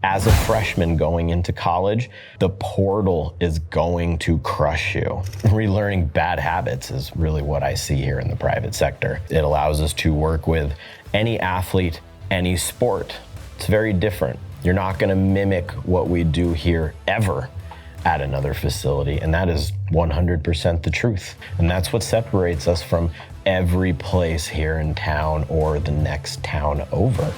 As a freshman going into college, the portal is going to crush you. Relearning bad habits is really what I see here in the private sector. It allows us to work with any athlete, any sport. It's very different. You're not going to mimic what we do here ever at another facility, and that is 100% the truth. And that's what separates us from every place here in town or the next town over.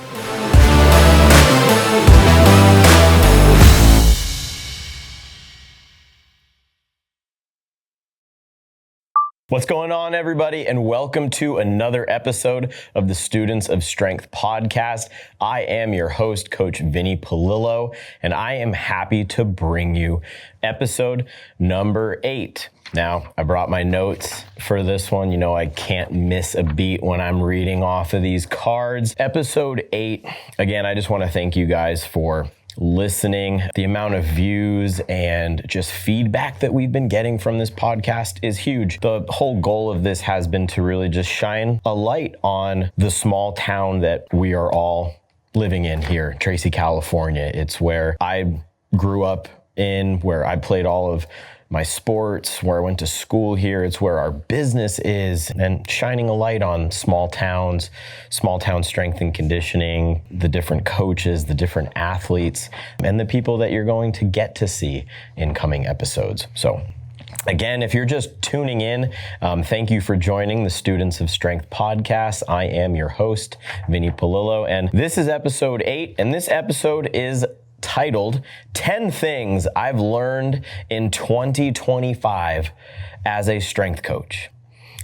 What's going on, everybody, and welcome to another episode of the Students of Strength podcast. I am your host, Coach Vinny Pelillo, and I am happy to bring you episode number 8. Now, I brought my notes for this one. You know, I can't miss a beat when I'm reading off of these cards. Episode 8, again, I just want to thank you guys for listening. The amount of views and just feedback that we've been getting from this podcast is huge. The whole goal of this has been to really just shine a light on the small town that we are all living in here, Tracy, California. It's where I grew up in, where I played all of my sports, where I went to school here. It's where our business is, and shining a light on small town strength and conditioning, the different coaches, the different athletes, and the people that you're going to get to see in coming episodes. So again, if you're just tuning in, thank you for joining the Students of Strength podcast. I am your host, Vinny Pelillo, and this is episode 8, and this episode is titled 10 Things I've Learned in 2025 as a Strength Coach.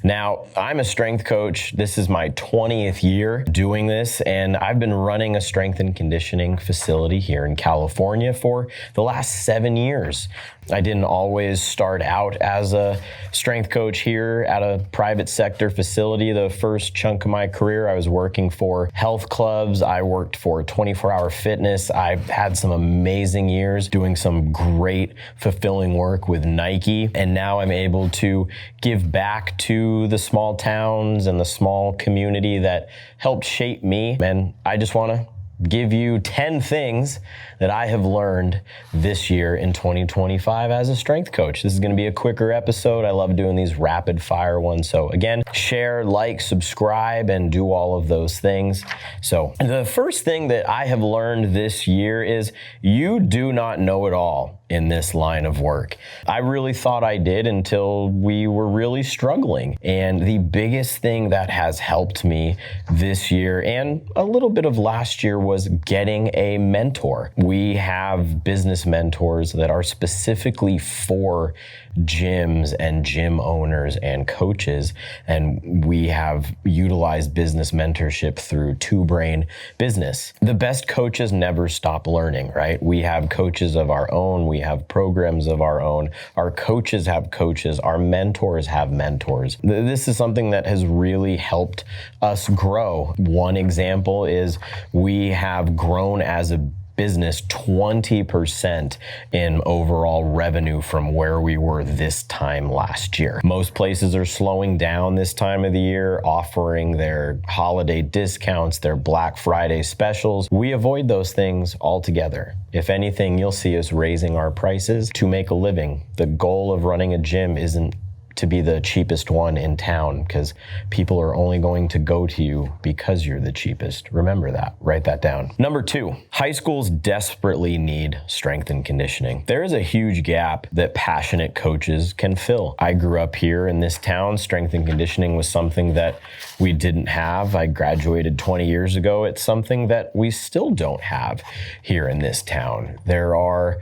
Now, I'm a strength coach. This is my 20th year doing this, and I've been running a strength and conditioning facility here in California for the last 7 years. I didn't always start out as a strength coach here at a private sector facility. The first chunk of my career, I was working for health clubs. I worked for 24-hour fitness. I've had some amazing years doing some great, fulfilling work with Nike. And now I'm able to give back to the small towns and the small community that helped shape me. And I just want to give you 10 things that I have learned this year in 2025 as a strength coach. This is going to be a quicker episode. I love doing these rapid fire ones. So again, share, like, subscribe, and do all of those things. So the first thing that I have learned this year is you do not know it all in this line of work. I really thought I did until we were really struggling. And the biggest thing that has helped me this year and a little bit of last year was getting a mentor. We have business mentors that are specifically for gyms and gym owners and coaches, and we have utilized business mentorship through Two Brain Business. The best coaches never stop learning, right? We have coaches of our own, we have programs of our own, our coaches have coaches, our mentors have mentors. This is something that has really helped us grow. One example is we have grown as a business 20% in overall revenue from where we were this time last year. Most places are slowing down this time of the year, offering their holiday discounts, their Black Friday specials. We avoid those things altogether. If anything, you'll see us raising our prices to make a living. The goal of running a gym isn't to be the cheapest one in town, because people are only going to go to you because you're the cheapest. Remember that. Write that down. Number 2, high schools desperately need strength and conditioning. There is a huge gap that passionate coaches can fill. I grew up here in this town. Strength and conditioning was something that we didn't have. I graduated 20 years ago. It's something that we still don't have here in this town. There are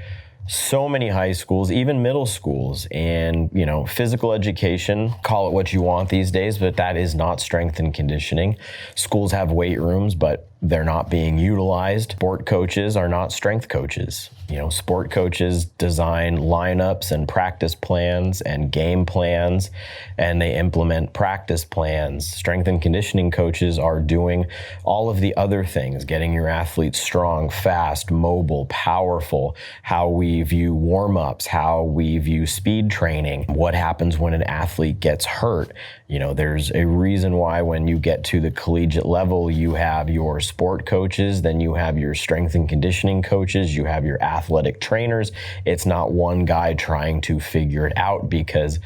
so many high schools, even middle schools, and, you know, physical education, call it what you want these days, but that is not strength and conditioning. Schools have weight rooms, but they're not being utilized. Sport coaches are not strength coaches. You know, sport coaches design lineups and practice plans and game plans, and they implement practice plans. Strength and conditioning coaches are doing all of the other things, getting your athletes strong, fast, mobile, powerful, how we view warm-ups, how we view speed training, what happens when an athlete gets hurt. You know, there's a reason why when you get to the collegiate level, you have your sport coaches, then you have your strength and conditioning coaches, you have your athletic trainers. It's not one guy trying to figure it out, because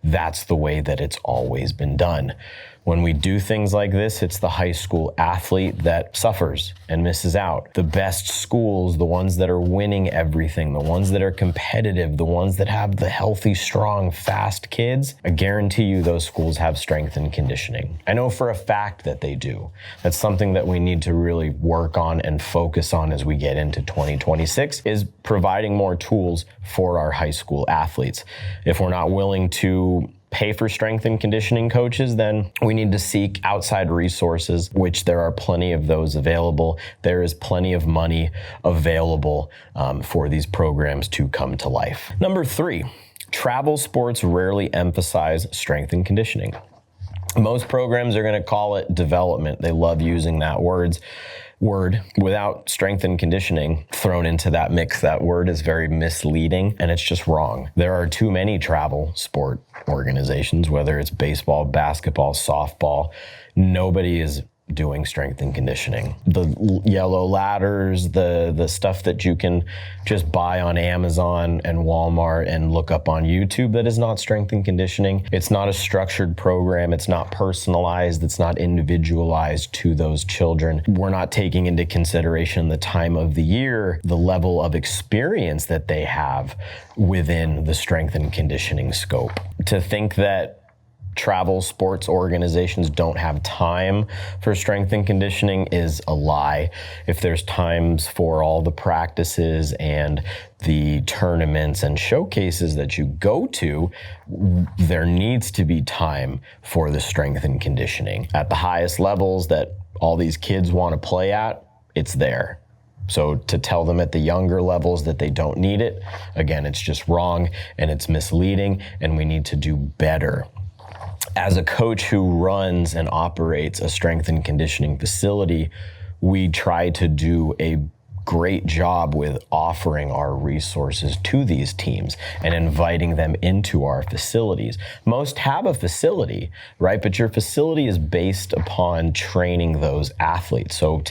that's the way that it's always been done. When we do things like this, it's the high school athlete that suffers and misses out. The best schools, the ones that are winning everything, the ones that are competitive, the ones that have the healthy, strong, fast kids, I guarantee you those schools have strength and conditioning. I know for a fact that they do. That's something that we need to really work on and focus on as we get into 2026, is providing more tools for our high school athletes. If we're not willing to pay for strength and conditioning coaches, then we need to seek outside resources, which there are plenty of those available. There is plenty of money available for these programs to come to life. Number 3, travel sports rarely emphasize strength and conditioning. Most programs are going to call it development. They love using that word without strength and conditioning thrown into that mix. That word is very misleading, and it's just wrong. There are too many travel sport organizations, whether it's baseball, basketball, softball. Nobody is doing strength and conditioning. The yellow ladders, the stuff that you can just buy on Amazon and Walmart and look up on YouTube, that is not strength and conditioning. It's not a structured program. It's not personalized. It's not individualized to those children. We're not taking into consideration the time of the year, the level of experience that they have within the strength and conditioning scope. To think that travel sports organizations don't have time for strength and conditioning is a lie. If there's times for all the practices and the tournaments and showcases that you go to, there needs to be time for the strength and conditioning. At the highest levels that all these kids want to play at, it's there. So to tell them at the younger levels that they don't need it, again, it's just wrong and it's misleading, and we need to do better. As a coach who runs and operates a strength and conditioning facility, we try to do a great job with offering our resources to these teams and inviting them into our facilities. Most have a facility, right? But your facility is based upon training those athletes. So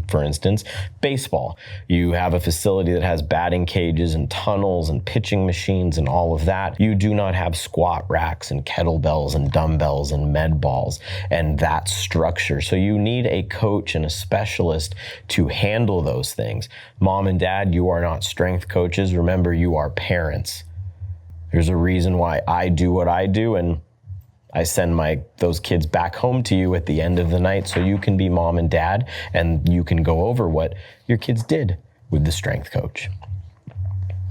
for instance, baseball. You have a facility that has batting cages and tunnels and pitching machines and all of that. You do not have squat racks and kettlebells and dumbbells and med balls and that structure. So you need a coach and a specialist to handle those things. Mom and dad, you are not strength coaches. Remember, you are parents. There's a reason why I do what I do, and I send those kids back home to you at the end of the night so you can be mom and dad and you can go over what your kids did with the strength coach.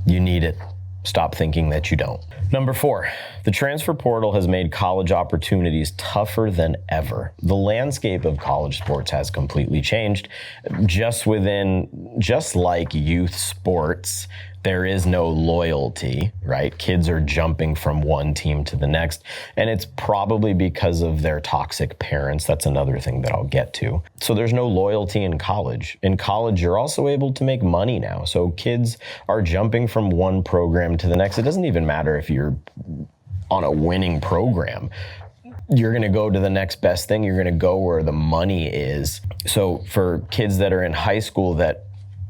You need it. Stop thinking that you don't. Number 4, the transfer portal has made college opportunities tougher than ever. The landscape of college sports has completely changed. Just like youth sports, there is no loyalty, right? Kids are jumping from one team to the next, and it's probably because of their toxic parents. That's another thing that I'll get to. So there's no loyalty in college. In college, you're also able to make money now. So kids are jumping from one program to the next. It doesn't even matter if you're on a winning program. You're going to go to the next best thing. You're going to go where the money is. So for kids that are in high school that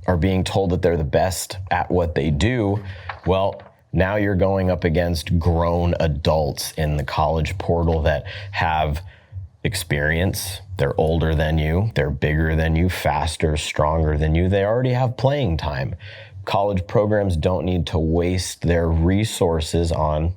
are being told that they're the best at what they do, well, now you're going up against grown adults in the college portal that have experience. They're older than you. They're bigger than you, faster, stronger than you. They already have playing time. College programs don't need to waste their resources on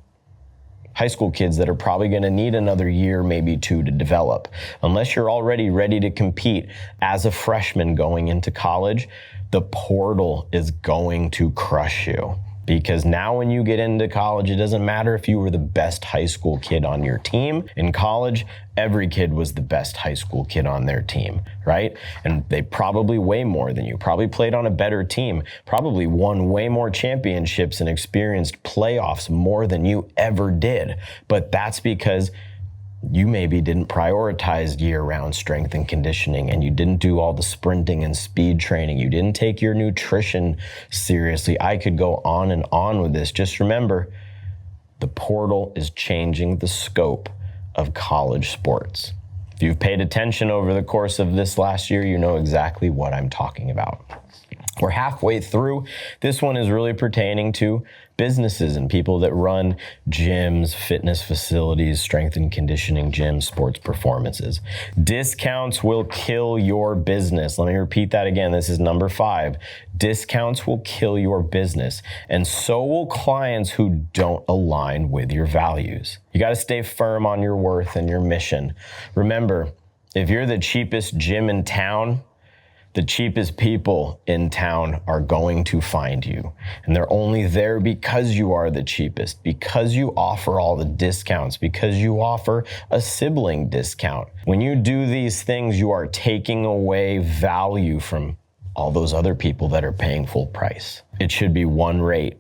high school kids that are probably going to need another year, maybe 2 to develop. Unless you're already ready to compete as a freshman going into college, the portal is going to crush you. Because now when you get into college, it doesn't matter if you were the best high school kid on your team. In college, every kid was the best high school kid on their team, right? And they probably weigh more than you, probably played on a better team, probably won way more championships and experienced playoffs more than you ever did. But that's because you maybe didn't prioritize year-round strength and conditioning, and you didn't do all the sprinting and speed training. You didn't take your nutrition seriously. I could go on and on with this. Just remember, the portal is changing the scope of college sports. If you've paid attention over the course of this last year, you know exactly what I'm talking about. We're halfway through. This one is really pertaining to businesses and people that run gyms, fitness facilities, strength and conditioning gyms, sports performances. Discounts will kill your business. Let me repeat that again. This is number 5. Discounts will kill your business, and so will clients who don't align with your values. You got to stay firm on your worth and your mission. Remember, if you're the cheapest gym in town, the cheapest people in town are going to find you. And they're only there because you are the cheapest, because you offer all the discounts, because you offer a sibling discount. When you do these things, you are taking away value from all those other people that are paying full price. It should be one rate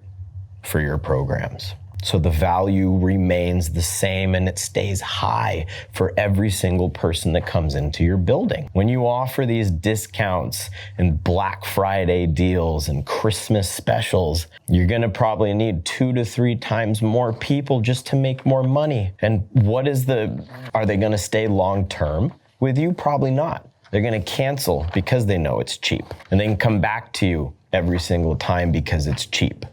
for your programs. So the value remains the same and it stays high for every single person that comes into your building. When you offer these discounts and Black Friday deals and Christmas specials, you're gonna probably need 2 to 3 times more people just to make more money. And are they gonna stay long term with you? Probably not. They're gonna cancel because they know it's cheap. And they can come back to you every single time because it's cheap.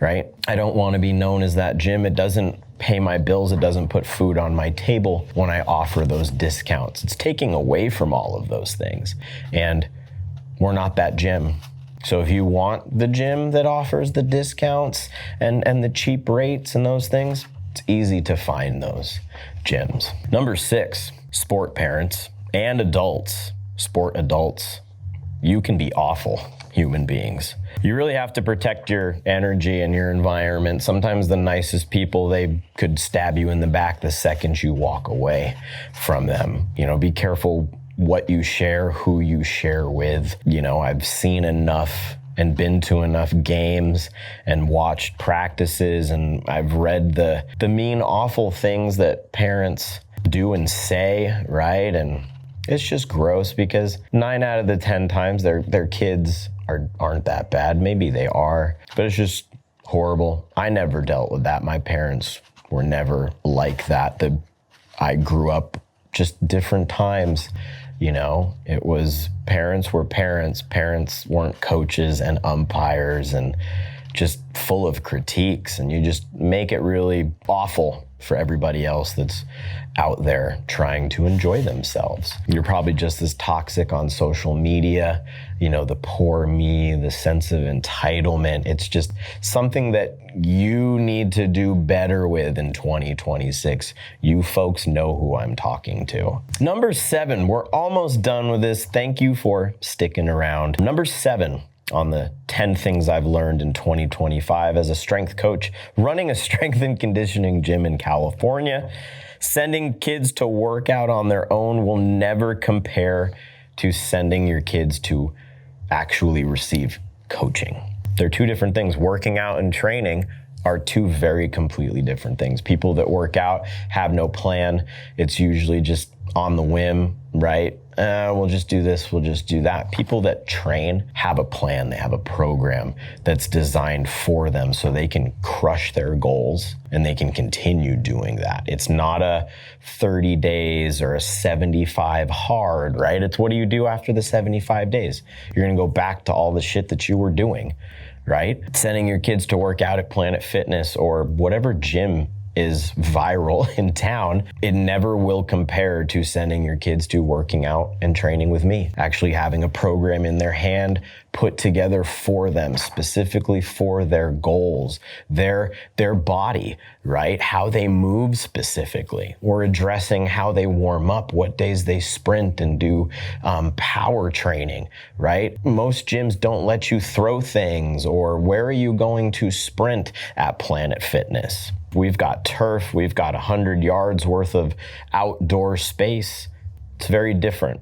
Right? I don't want to be known as that gym. It doesn't pay my bills. It doesn't put food on my table when I offer those discounts. It's taking away from all of those things. And we're not that gym. So if you want the gym that offers the discounts and the cheap rates and those things, it's easy to find those gyms. Number 6, sport parents and adults, sport adults. You can be awful human beings. You really have to protect your energy and your environment. Sometimes the nicest people, they could stab you in the back the second you walk away from them. Be careful what you share, who you share with. I've seen enough and been to enough games and watched practices, and I've read the mean, awful things that parents do and say, right? And it's just gross because 9 out of the 10 times their kids aren't that bad. Maybe they are, but it's just horrible. I never dealt with that. My parents were never like that. I grew up just different times. It was parents were parents. Parents weren't coaches and umpires and just full of critiques. And you just make it really awful for everybody else that's out there trying to enjoy themselves. You're probably just as toxic on social media, the poor me, the sense of entitlement. It's just something that you need to do better with in 2026. You folks know who I'm talking to. Number 7, we're almost done with this. Thank you for sticking around. Number 7, on the 10 things I've learned in 2025 as a strength coach, running a strength and conditioning gym in California. Sending kids to work out on their own will never compare to sending your kids to actually receive coaching. They're 2 different things. Working out and training are 2 very completely different things. People that work out have no plan. It's usually just on the whim, right? We'll just do this, we'll just do that. People that train have a plan, they have a program that's designed for them so they can crush their goals and they can continue doing that. It's not a 30 days or a 75 hard, right? It's what do you do after the 75 days? You're gonna go back to all the shit that you were doing, right? Sending your kids to work out at Planet Fitness or whatever gym is viral in town, it never will compare to sending your kids to working out and training with me. Actually having a program in their hand put together for them, specifically for their goals, their body, right? How they move specifically. We're addressing how they warm up, what days they sprint and do power training, right? Most gyms don't let you throw things, or where are you going to sprint at Planet Fitness? We've got turf, we've got 100 yards worth of outdoor space. It's very different.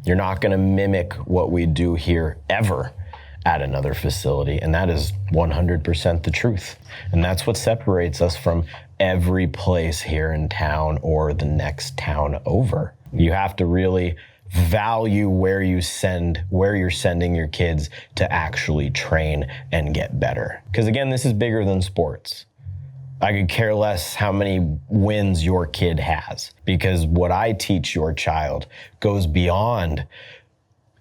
You're not gonna mimic what we do here ever at another facility, and that is 100% the truth. And that's what separates us from every place here in town or the next town over. You have to really value where you're sending your kids to actually train and get better. Because again, this is bigger than sports. I could care less how many wins your kid has, because what I teach your child goes beyond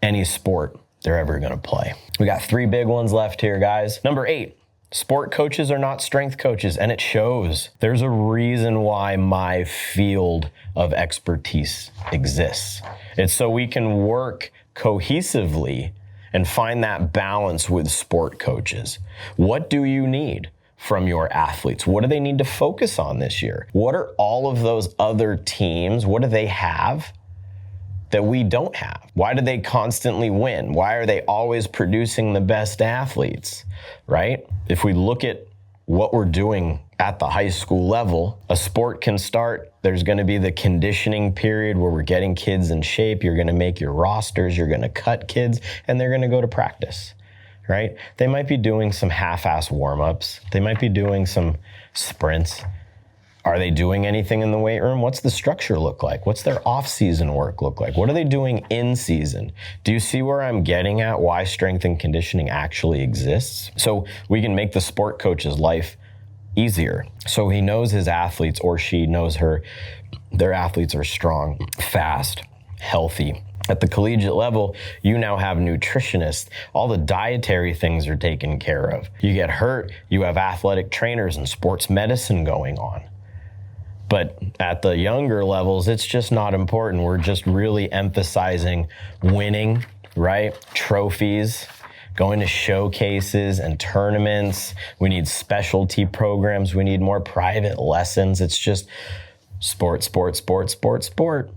any sport they're ever gonna play. We got 3 big ones left here, guys. Number 8, sport coaches are not strength coaches, and it shows. There's a reason why my field of expertise exists. It's so we can work cohesively and find that balance with sport coaches. What do you need from your athletes? What do they need to focus on this year? What are all of those other teams? What do they have that we don't have? Why do they constantly win? Why are they always producing the best athletes, right? If we look at what we're doing at the high school level, a sport can start. There's going to be the conditioning period where we're getting kids in shape. You're going to make your rosters. You're going to cut kids, and they're going to go to practice, right? They might be doing some half-ass warm-ups. They might be doing some sprints. Are they doing anything in the weight room? What's the structure look like? What's their off-season work look like? What are they doing in season? Do you see where I'm getting at? Why strength and conditioning actually exists? So we can make the sport coach's life easier. So he knows his athletes, or she knows their athletes are strong, fast, healthy. At the collegiate level, you now have nutritionists. All the dietary things are taken care of. You get hurt, you have athletic trainers and sports medicine going on. But at the younger levels, it's just not important. We're just really emphasizing winning, right? Trophies, going to showcases and tournaments. We need specialty programs. We need more private lessons. It's just sport, sport, sport, sport, sport.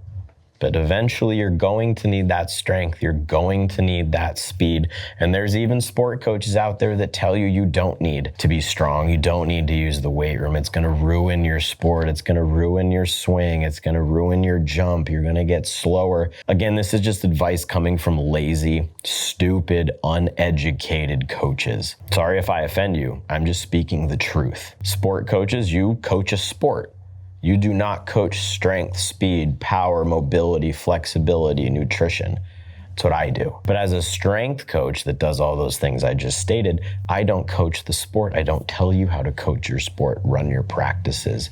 But eventually you're going to need that strength. You're going to need that speed. And there's even sport coaches out there that tell you you don't need to be strong. You don't need to use the weight room. It's going to ruin your sport. It's going to ruin your swing. It's going to ruin your jump. You're going to get slower. Again, this is just advice coming from lazy, stupid, uneducated coaches. Sorry if I offend you. I'm just speaking the truth. Sport coaches, you coach a sport. You do not coach strength, speed, power, mobility, flexibility, nutrition. That's what I do. But as a strength coach that does all those things I just stated, I don't coach the sport. I don't tell you how to coach your sport, run your practices.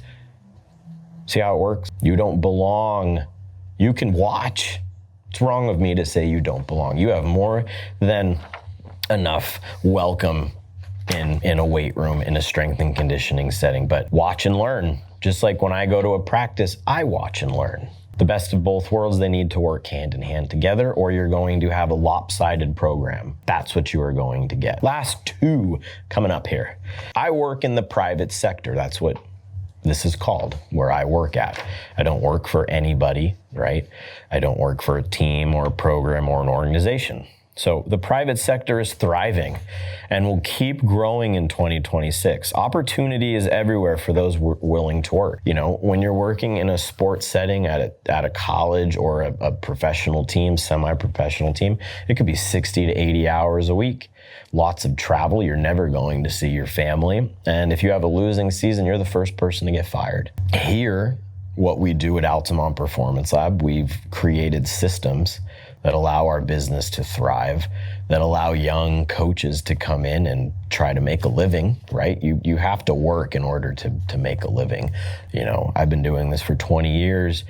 See how it works? You don't belong. You can watch. It's wrong of me to say you don't belong. You have more than enough welcome in a weight room, in a strength and conditioning setting, but watch and learn. Just like when I go to a practice, I watch and learn. The best of both worlds, they need to work hand in hand together, or you're going to have a lopsided program. That's what you are going to get. Last 2 coming up here. I work in the private sector. That's what this is called, where I work at. I don't work for anybody, right? I don't work for a team or a program or an organization. So the private sector is thriving and will keep growing in 2026. Opportunity is everywhere for those willing to work. You know, when you're working in a sports setting at a college or a professional team, semi-professional team, it could be 60 to 80 hours a week. Lots of travel. You're never going to see your family. And if you have a losing season, you're the first person to get fired. Here, what we do at Altamont Performance Lab, we've created systems that allow our business to thrive, that allow young coaches to come in and try to make a living, right? You have to work in order to make a living. You know, I've been doing this for 20 years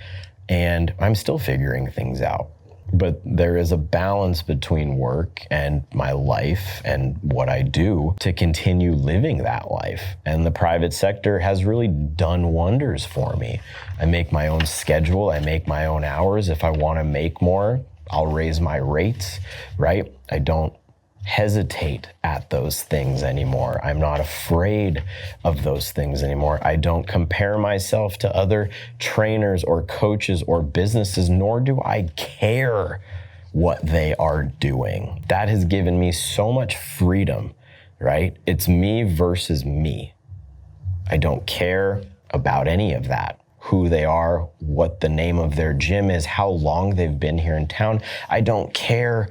and I'm still figuring things out. But there is a balance between work and my life and what I do to continue living that life. And the private sector has really done wonders for me. I make my own schedule. I make my own hours. If I want to make more, I'll raise my rates, right? I don't hesitate at those things anymore. I'm not afraid of those things anymore. I don't compare myself to other trainers or coaches or businesses, nor do I care what they are doing. That has given me so much freedom, right? It's me versus me. I don't care about any of that. Who they are, what the name of their gym is, how long they've been here in town. I don't care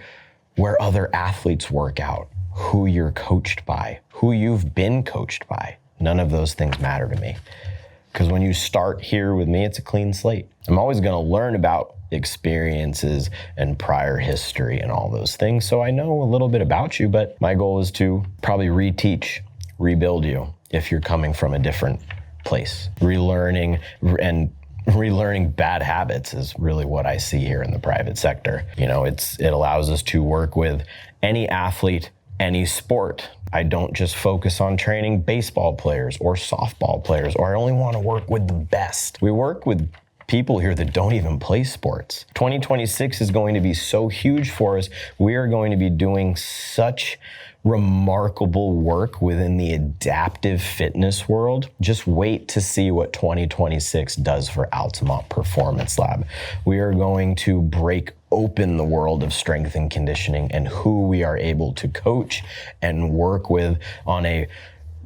where other athletes work out, who you're coached by, who you've been coached by. None of those things matter to me. Because when you start here with me, it's a clean slate. I'm always going to learn about experiences and prior history and all those things. So I know a little bit about you, but my goal is to probably reteach, rebuild you if you're coming from a different place. Relearning bad habits is really what I see here in the private sector. You know, it allows us to work with any athlete, any sport. I don't just focus on training baseball players or softball players, or I only want to work with the best. We work with people here that don't even play sports. 2026 is going to be so huge for us. We are going to be doing such remarkable work within the adaptive fitness world. Just wait to see what 2026 does for Altamont Performance Lab. We are going to break open the world of strength and conditioning and who we are able to coach and work with on a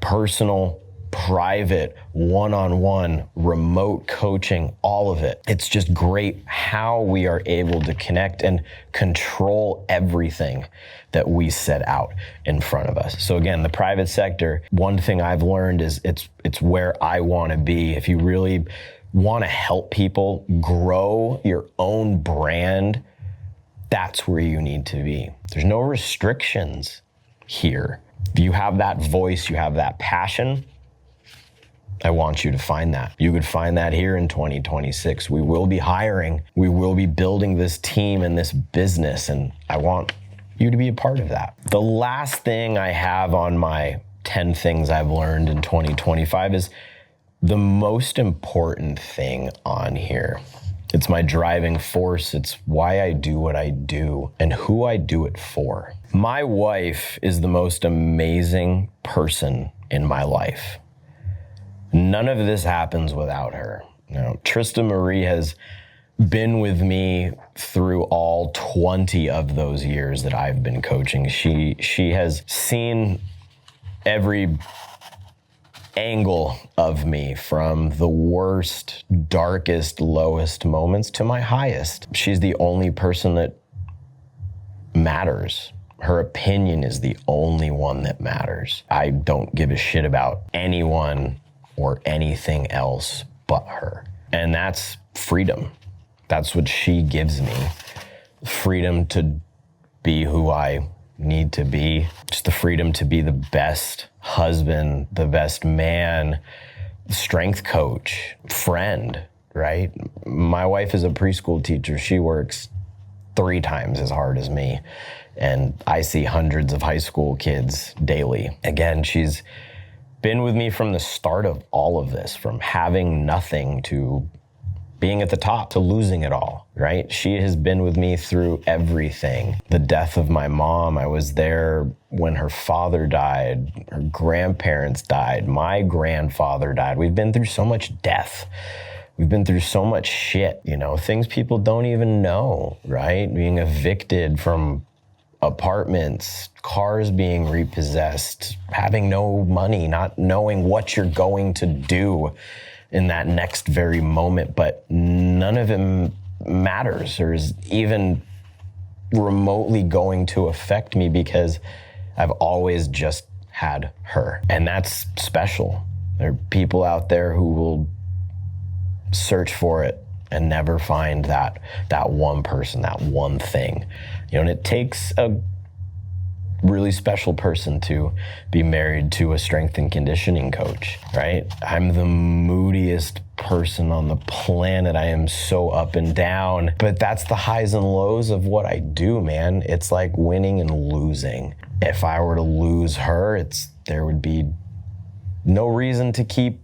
personal, private, one-on-one, remote coaching, all of it. It's just great how we are able to connect and control everything that we set out in front of us. So again, the private sector, one thing I've learned is it's where I want to be. If you really want to help people grow your own brand, that's where you need to be. There's no restrictions here. If you have that voice, you have that passion, I want you to find that. You could find that here in 2026. We will be hiring. We will be building this team and this business, and I want you to be a part of that. The last thing I have on my 10 things I've learned in 2025 is the most important thing on here. It's my driving force. It's why I do what I do and who I do it for. My wife is the most amazing person in my life. None of this happens without her. Now, Trista Marie has been with me through all 20 of those years that I've been coaching. She has seen every angle of me, from the worst, darkest, lowest moments to my highest. She's the only person that matters. Her opinion is the only one that matters. I don't give a shit about anyone or anything else but her. And that's freedom. That's what she gives me. Freedom to be who I need to be. Just the freedom to be the best husband, the best man, strength coach, friend, right? My wife is a preschool teacher. She works 3 times as hard as me. And I see hundreds of high school kids daily. Again, she's been with me from the start of all of this, from having nothing to being at the top to losing it all, right? She has been with me through everything. The death of my mom, I was there when her father died, her grandparents died, my grandfather died. We've been through so much death. We've been through so much shit, you know, things people don't even know, right? Being evicted from apartments, cars being repossessed, having no money, not knowing what you're going to do in that next very moment, but none of it matters or is even remotely going to affect me because I've always just had her. And that's special. There are people out there who will search for it and never find that one person, that one thing. You know, and it takes a really special person to be married to a strength and conditioning coach, right? I'm the moodiest person on the planet. I am so up and down, but that's the highs and lows of what I do, man. It's like winning and losing. If I were to lose her, there would be no reason to keep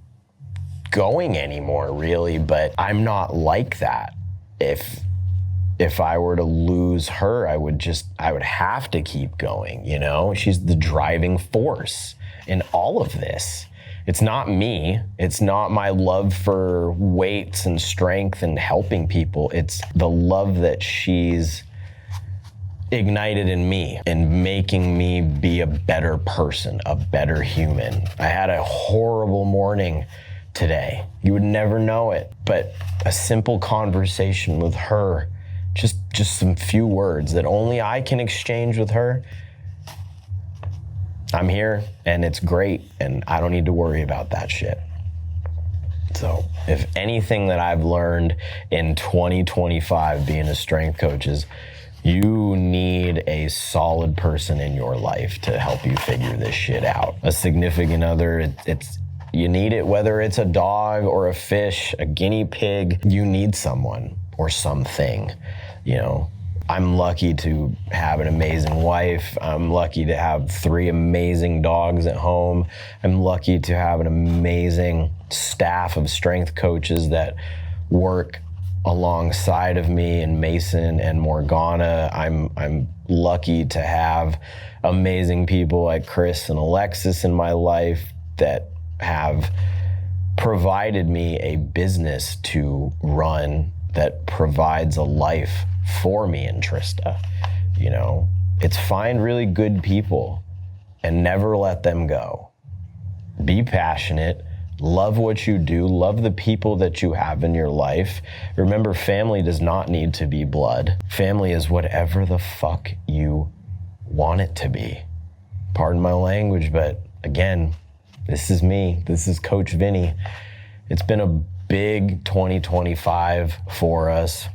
going anymore, really, but I'm not like that. If I were to lose her, I would have to keep going, you know? She's the driving force in all of this. It's not me. It's not my love for weights and strength and helping people. It's the love that she's ignited in me and making me be a better person, a better human. I had a horrible morning today. You would never know it, but a simple conversation with her, just some few words that only I can exchange with her. I'm here and it's great and I don't need to worry about that shit. So if anything that I've learned in 2025 being a strength coach is you need a solid person in your life to help you figure this shit out. A significant other, You need it, whether it's a dog or a fish, a guinea pig, you need someone or something, you know. I'm lucky to have an amazing wife. I'm lucky to have 3 amazing dogs at home. I'm lucky to have an amazing staff of strength coaches that work alongside of me in Mason and Morgana. I'm lucky to have amazing people like Chris and Alexis in my life that have provided me a business to run that provides a life for me and Trista. You know, it's find really good people and never let them go. Be passionate, love what you do, love the people that you have in your life. Remember, family does not need to be blood. Family is whatever the fuck you want it to be. Pardon my language, but again, this is me. This is Coach Vinny. It's been a big 2025 for us.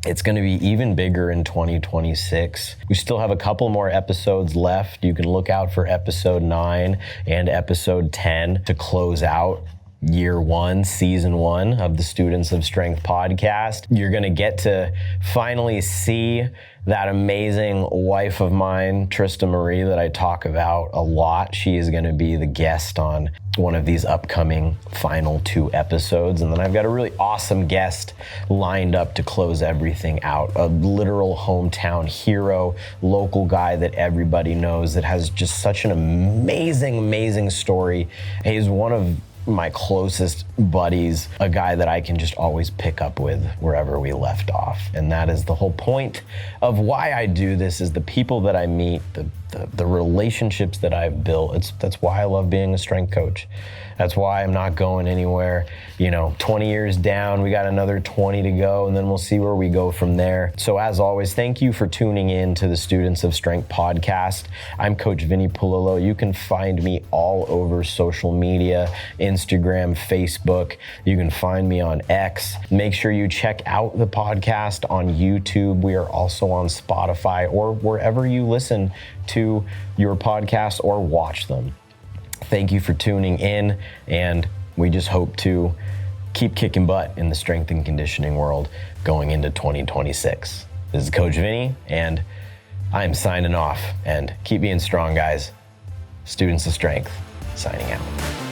It's going to be even bigger in 2026. We still have a couple more episodes left. You can look out for episode 9 and episode 10 to close out year 1, season 1 of the Students of Strength podcast. You're going to get to finally see that amazing wife of mine, Trista Marie, that I talk about a lot. She is going to be the guest on one of these upcoming final 2 episodes. And then I've got a really awesome guest lined up to close everything out. A literal hometown hero, local guy that everybody knows that has just such an amazing, amazing story. He's one of my closest buddies, a guy that I can just always pick up with wherever we left off. And that is the whole point of why I do this, is the people that I meet, the relationships that I've built. That's why I love being a strength coach. That's why I'm not going anywhere. You know, 20 years down, we got another 20 to go, and then we'll see where we go from there. So as always, thank you for tuning in to the Students of Strength podcast. I'm Coach Vinny Pelillo. You can find me all over social media, Instagram, Facebook. You can find me on X. Make sure you check out the podcast on YouTube. We are also on Spotify or wherever you listen to your podcast or watch them. Thank you for tuning in, and we just hope to keep kicking butt in the strength and conditioning world going into 2026. This is Coach Vinny, and I'm signing off. And keep being strong, guys. Students of Strength, signing out.